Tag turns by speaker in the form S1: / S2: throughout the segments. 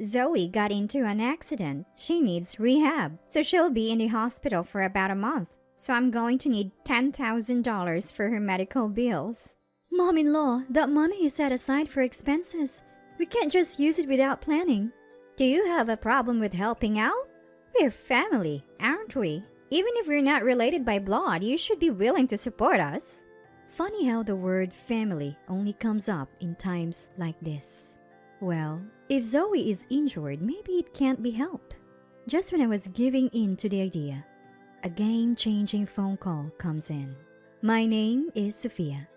S1: Zoe got into an accident. She needs rehab, so she'll be in the hospital for about a month. So I'm going to need $10,000 for her medical bills. Mom-in-law, that money is set aside for expenses. We can't just use it without planning. Do you have a problem with helping out? We're family, aren't we? Even if we're not related by blood, you should be willing to support us. Funny how the word family only comes up in times like this. Well, if Zoe is injured, maybe it can't be helped. Just when I was giving in to the idea, a game-changing phone call comes in. My name is Sophia,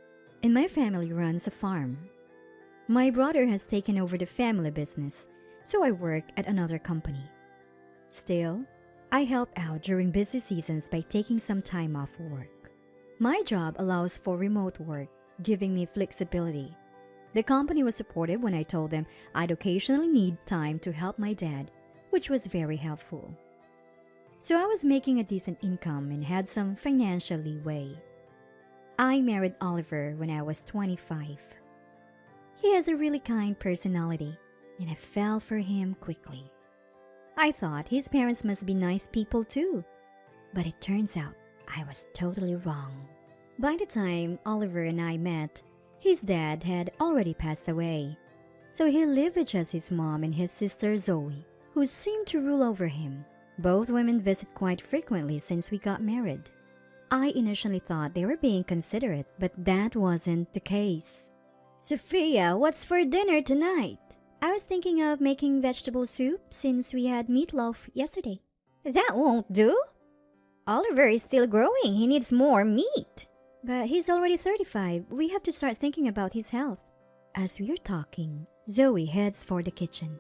S1: and my family runs a farm. My brother has taken over the family business, so I work at another company. Still, I help out during busy seasons by taking some time off work. My job allows for remote work, giving me flexibility. The company was supportive when I told them I'd occasionally need time to help my dad, which was very helpful. So I was making a decent income and had some financial leeway. I married Oliver when I was 25. He has a really kind personality, and I fell for him quickly. I thought his parents must be nice people too, but it turns out I was totally wrong. By the time Oliver and I met, his dad had already passed away, so he lived with just his mom and his sister Zoe, who seemed to rule over him. Both women visit quite frequently since we got married. I initially thought they were being considerate, but that wasn't the case. Sophia, what's for dinner tonight? I was thinking of making vegetable soup since we had meatloaf yesterday. That won't do. Oliver is still growing. He needs more meat. But he's already 35. We have to start thinking about his health. As we are talking, Zoe heads for the kitchen.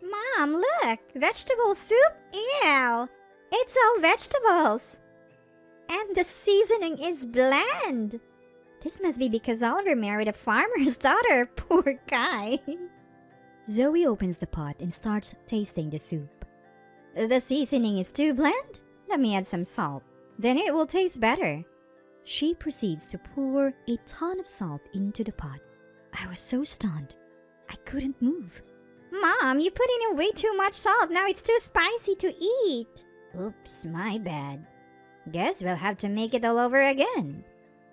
S1: Mom, look! Vegetable soup? Ew! It's all vegetables. And the seasoning is bland. This must be because Oliver married a farmer's daughter. Poor guy. Zoe opens the pot and starts tasting the soup. The seasoning is too bland? Let me add some salt. Then it will taste better. She proceeds to pour a ton of salt into the pot. I was so stunned, I couldn't move. Mom, you put in way too much salt. Now it's too spicy to eat. Oops, my bad. Guess we'll have to make it all over again.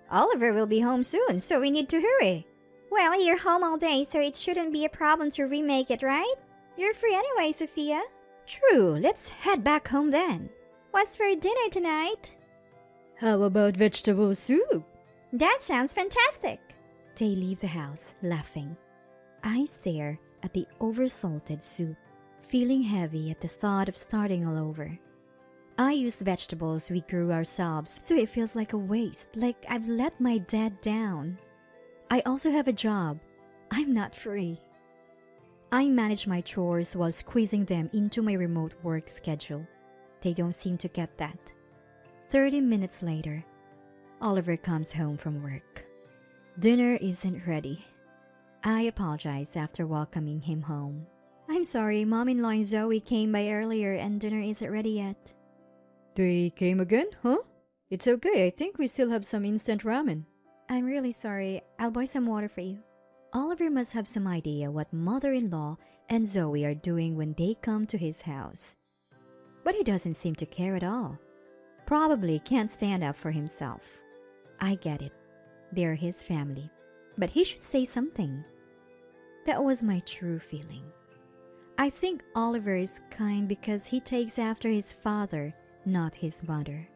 S1: Oliver will be home soon, so we need to hurry. Well, you're home all day, so it shouldn't be a problem to remake it, right? You're free anyway, Sophia. True, let's head back home then. What's for dinner tonight? How about vegetable soup? That sounds fantastic. They leave the house, laughing. I stare at the oversalted soup, feeling heavy at the thought of starting all over. I use vegetables we grew ourselves, so it feels like a waste, like I've let my dad down. I also have a job. I'm not free. I manage my chores while squeezing them into my remote work schedule. They don't seem to get that. 30 minutes later, Oliver comes home from work. Dinner isn't ready. I apologize after welcoming him home. I'm sorry, Mom-in-law and Zoe came by earlier and dinner isn't ready yet. They came again, huh? It's okay, I think we still have some instant ramen. I'm really sorry. I'll buy some water for you. Oliver must have some idea what mother-in-law and Zoe are doing when they come to his house. But he doesn't seem to care at all. Probably can't stand up for himself. I get it. They're his family. But he should say something. That was my true feeling. I think Oliver is kind because he takes after his father, not his mother.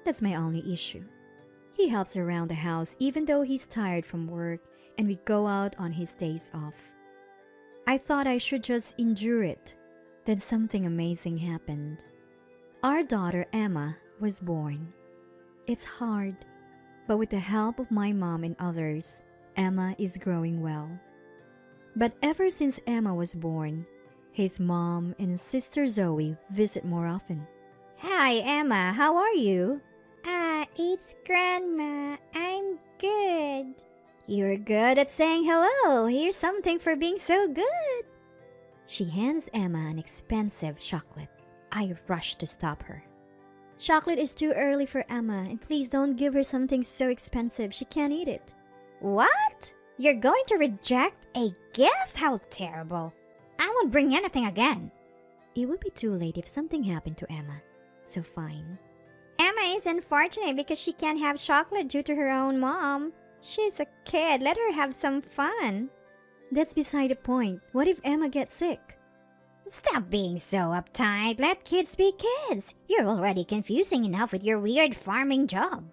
S1: That's my only issue. He helps around the house even though he's tired from work and we go out on his days off. I thought I should just endure it. Then something amazing happened. Our daughter Emma was born. It's hard, but with the help of my mom and others, Emma is growing well. But ever since Emma was born, his mom and sister Zoe visit more often. Hi Emma, how are you? It's Grandma. I'm good. You're good at saying hello. Here's something for being so good. She hands Emma an expensive chocolate. I rush to stop her. Chocolate is too early for Emma, and please don't give her something so expensive. She can't eat it. What? You're going to reject a gift? How terrible. I won't bring anything again. It would be too late if something happened to Emma, so fine. Emma is unfortunate because she can't have chocolate due to her own mom. She's a kid, let her have some fun. That's beside the point. What if Emma gets sick? Stop being so uptight. Let kids be kids. You're already confusing enough with your weird farming job.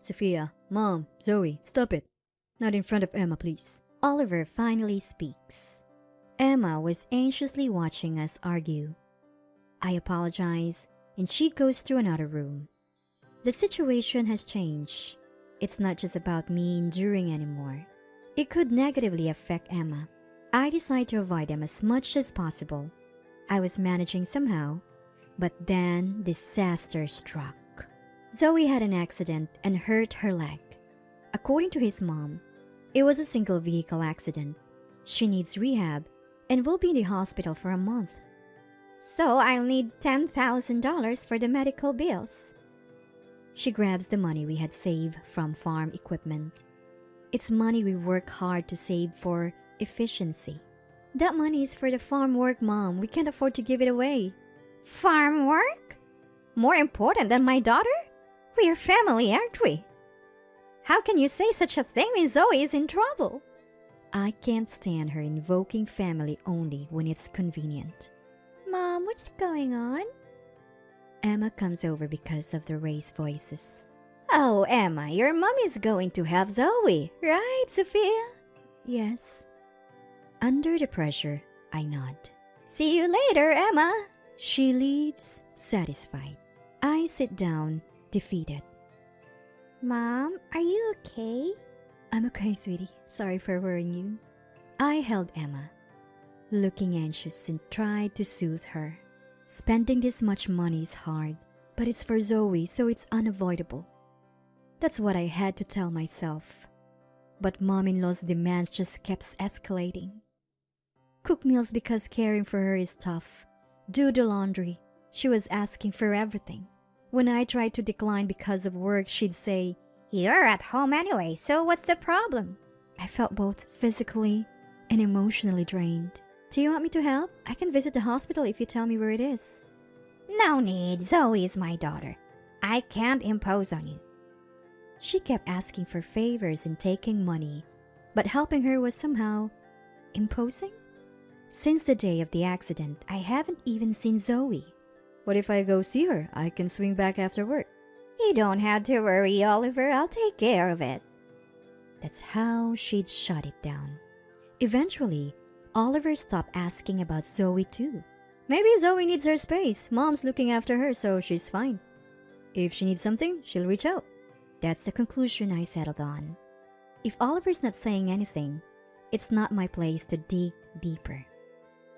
S2: Sophia, Mom, Zoe, stop it. Not in front of Emma, please.
S1: Oliver finally speaks. Emma was anxiously watching us argue. I apologize, and she goes to another room. The situation has changed. It's not just about me enduring anymore. It could negatively affect Emma. I decide to avoid them as much as possible. I was managing somehow, but then disaster struck. Zoe had an accident and hurt her leg. According to his mom, it was a single vehicle accident. She needs rehab and will be in the hospital for a month. So I'll need $10,000 for the medical bills. She grabs the money we had saved from farm equipment. It's money we work hard to save for efficiency. That money is for the farm work, Mom. We can't afford to give it away. Farm work? More important than my daughter? We're family, aren't we? How can you say such a thing when Zoe is in trouble? I can't stand her invoking family only when it's convenient. Mom, what's going on? Emma comes over because of the raised voices. Oh, Emma, your mom is going to have Zoe, right, Sophia? Yes. Under the pressure, I nod. See you later, Emma. She leaves, satisfied. I sit down, defeated. Mom, are you okay? I'm okay, sweetie. Sorry for worrying you. I held Emma, looking anxious, and tried to soothe her. Spending this much money is hard, but it's for Zoe, so it's unavoidable. That's what I had to tell myself. But mom-in-law's demands just kept escalating. Cook meals because caring for her is tough. Do the laundry. She was asking for everything. When I tried to decline because of work, she'd say, "You're at home anyway, so what's the problem?" I felt both physically and emotionally drained. Do you want me to help? I can visit the hospital if you tell me where it is. No need. Zoe is my daughter. I can't impose on you. She kept asking for favors and taking money, but helping her was somehow imposing. Since the day of the accident, I haven't even seen Zoe.
S2: What if I go see her? I can swing back after work.
S1: You don't have to worry, Oliver. I'll take care of it. That's how she'd shut it down. Eventually, Oliver stopped asking about Zoe too.
S2: Maybe Zoe needs her space. Mom's looking after her, so she's fine. If she needs something, she'll reach out.
S1: That's the conclusion I settled on. If Oliver's not saying anything, it's not my place to dig deeper.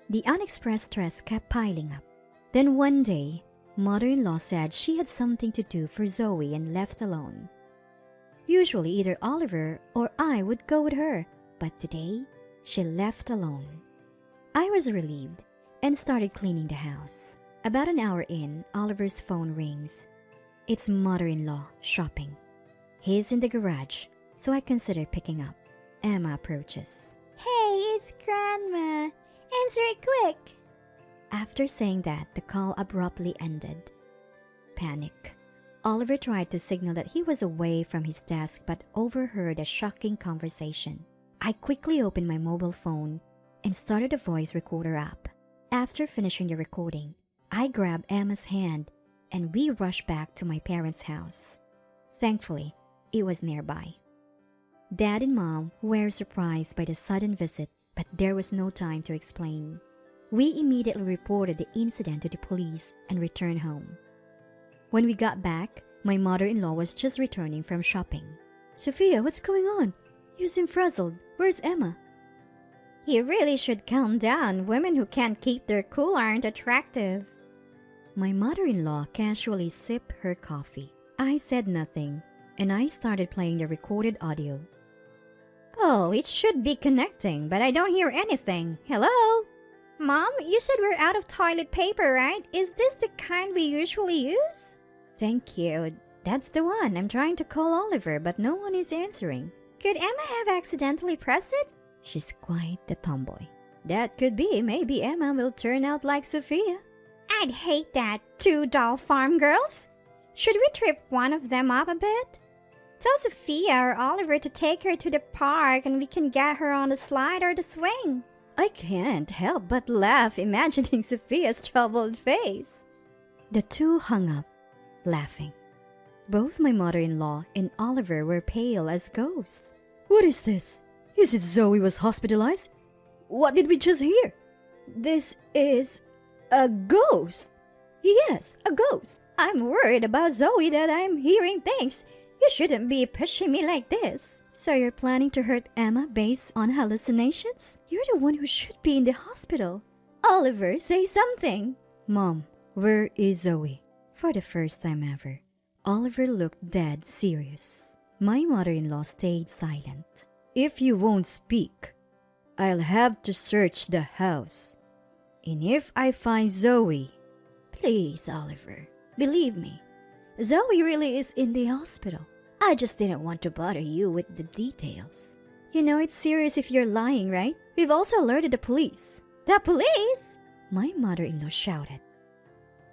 S1: The unexpressed stress kept piling up. Then one day, mother-in-law said she had something to do for Zoe and left alone. Usually either Oliver or I would go with her, but today, she left alone. I was relieved and started cleaning the house. About an hour in, Oliver's phone rings. It's mother-in-law shopping. He's in the garage, so I consider picking up. Emma approaches. Hey, it's Grandma. Answer it quick. After saying that, the call abruptly ended. Panic. Oliver tried to signal that he was away from his desk but overheard a shocking conversation. I quickly opened my mobile phone and started a voice recorder app. After finishing the recording, I grabbed Emma's hand and we rushed back to my parents' house. Thankfully, it was nearby. Dad and Mom were surprised by the sudden visit, but there was no time to explain. We immediately reported the incident to the police and returned home. When we got back, my mother-in-law was just returning from shopping.
S2: Sophia, what's going on? You seem frazzled. Where's Emma?
S1: You really should calm down. Women who can't keep their cool aren't attractive. My mother-in-law casually sipped her coffee. I said nothing, and I started playing the recorded audio. Oh, it should be connecting, but I don't hear anything. Hello? Mom, you said we're out of toilet paper, right? Is this the kind we usually use? Thank you. That's the one. I'm trying to call Oliver, but no one is answering. Could Emma have accidentally pressed it? She's quite the tomboy.
S2: That could be. Maybe Emma will turn out like Sophia.
S1: I'd hate that. Two doll farm girls? Should we trip one of them up a bit? Tell Sophia or Oliver to take her to the park and we can get her on the slide or the swing.
S2: I can't help but laugh imagining Sophia's troubled face. The two hung up, laughing. Both my mother-in-law and Oliver were pale as ghosts. What is this? Is it Zoe was hospitalized? What did we just hear? This is a ghost. Yes, a ghost. I'm worried about Zoe that I'm hearing things. You shouldn't be pushing me like this. So you're planning to hurt Emma based on hallucinations? You're the one who should be in the hospital. Oliver, say something. Mom, where is Zoe? For the first time ever, Oliver looked dead serious. My mother-in-law stayed silent. If you won't speak, I'll have to search the house. And if I find Zoe, please, Oliver, believe me, Zoe really is in the hospital. I just didn't want to bother you with the details. You know it's serious if you're lying, right? We've also alerted the police. The police? My mother-in-law shouted.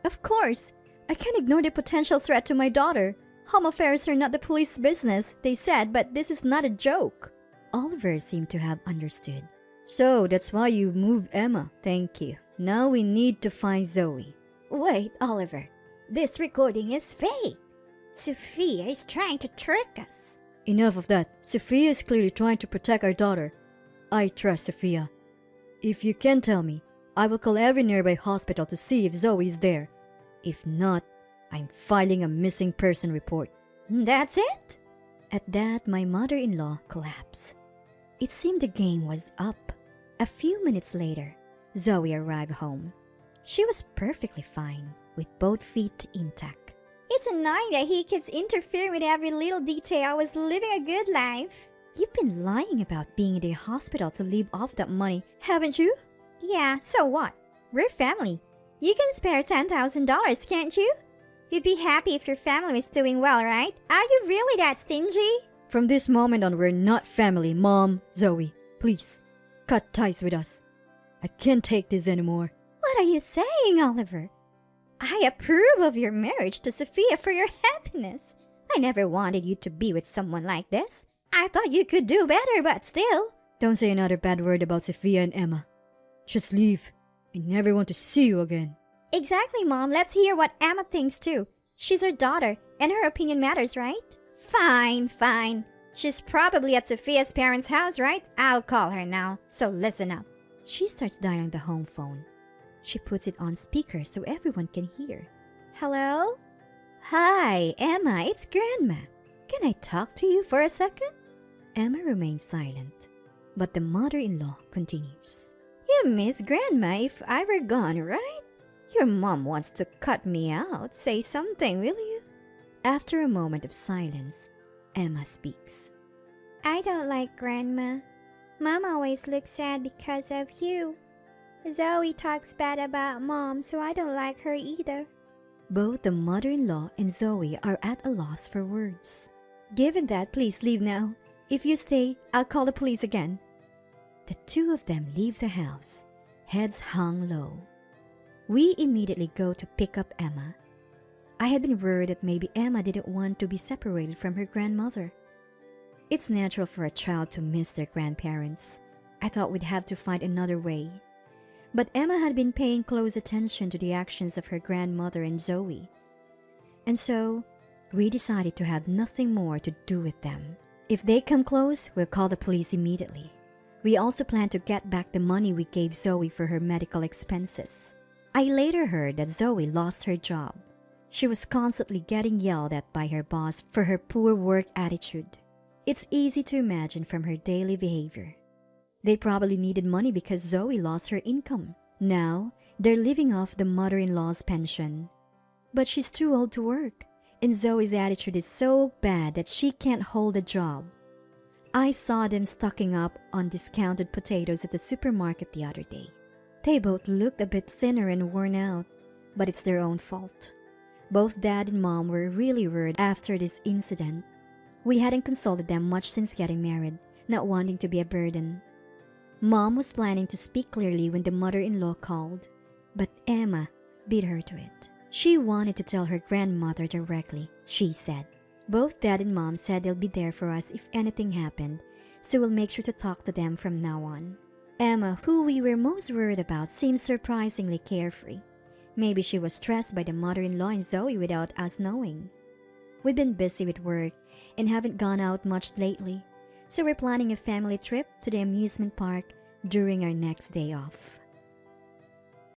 S2: Of course, I can't ignore the potential threat to my daughter. Home affairs are not the police's business, they said, but this is not a joke. Oliver seemed to have understood. So that's why you moved Emma. Thank you. Now we need to find Zoe.
S1: Wait, Oliver. This recording is fake. Sophia is trying to trick us.
S2: Enough of that. Sophia is clearly trying to protect our daughter. I trust Sophia. If you can tell me, I will call every nearby hospital to see if Zoe is there. If not, I'm filing a missing person report.
S1: That's it?
S2: At that, my mother-in-law collapsed. It seemed the game was up. A few minutes later, Zoe arrived home. She was perfectly fine, with both feet intact.
S1: It's annoying that he keeps interfering with every little detail. I was living a good life.
S2: You've been lying about being in the hospital to live off that money, haven't you?
S1: Yeah, so what? We're family. You can spare $10,000, can't you? You'd be happy if your family was doing well, right? Are you really that stingy?
S2: From this moment on, we're not family, Mom. Zoe, please, cut ties with us. I can't take this anymore.
S1: What are you saying, Oliver? I approve of your marriage to Sophia for your happiness. I never wanted you to be with someone like this. I thought you could do better, but still.
S2: Don't say another bad word about Sophia and Emma. Just leave. I never want to see you again.
S1: Exactly, Mom. Let's hear what Emma thinks too. She's her daughter, and her opinion matters, right? Fine, fine. She's probably at Sophia's parents' house, right? I'll call her now, so listen up.
S2: She starts dialing the home phone. She puts it on speaker so everyone can hear.
S1: Hello?
S2: Hi, Emma, it's Grandma. Can I talk to you for a second? Emma remains silent, but the mother-in-law continues.
S1: You miss Grandma if I were gone, right? Your mom wants to cut me out. Say something, will you?
S2: After a moment of silence, Emma speaks.
S1: I don't like Grandma. Mom always looks sad because of you. Zoe talks bad about Mom, so I don't like her either.
S2: Both the mother-in-law and Zoe are at a loss for words. Given that, please leave now. If you stay, I'll call the police again. The two of them leave the house, heads hung low. We immediately go to pick up Emma. I had been worried that maybe Emma didn't want to be separated from her grandmother. It's natural for a child to miss their grandparents. I thought we'd have to find another way. But Emma had been paying close attention to the actions of her grandmother and Zoe. And so, we decided to have nothing more to do with them. If they come close, we'll call the police immediately. We also plan to get back the money we gave Zoe for her medical expenses. I later heard that Zoe lost her job. She was constantly getting yelled at by her boss for her poor work attitude. It's easy to imagine from her daily behavior. They probably needed money because Zoe lost her income. Now, they're living off the mother-in-law's pension. But she's too old to work, and Zoe's attitude is so bad that she can't hold a job. I saw them stocking up on discounted potatoes at the supermarket the other day. They both looked a bit thinner and worn out, but it's their own fault. Both Dad and Mom were really worried after this incident. We hadn't consulted them much since getting married, not wanting to be a burden. Mom was planning to speak clearly when the mother-in-law called, but Emma beat her to it. She wanted to tell her grandmother directly, she said. Both Dad and Mom said they'll be there for us if anything happened, so we'll make sure to talk to them from now on. Emma, who we were most worried about, seemed surprisingly carefree. Maybe she was stressed by the mother-in-law and Zoe without us knowing. We've been busy with work and haven't gone out much lately, so we're planning a family trip to the amusement park during our next day off.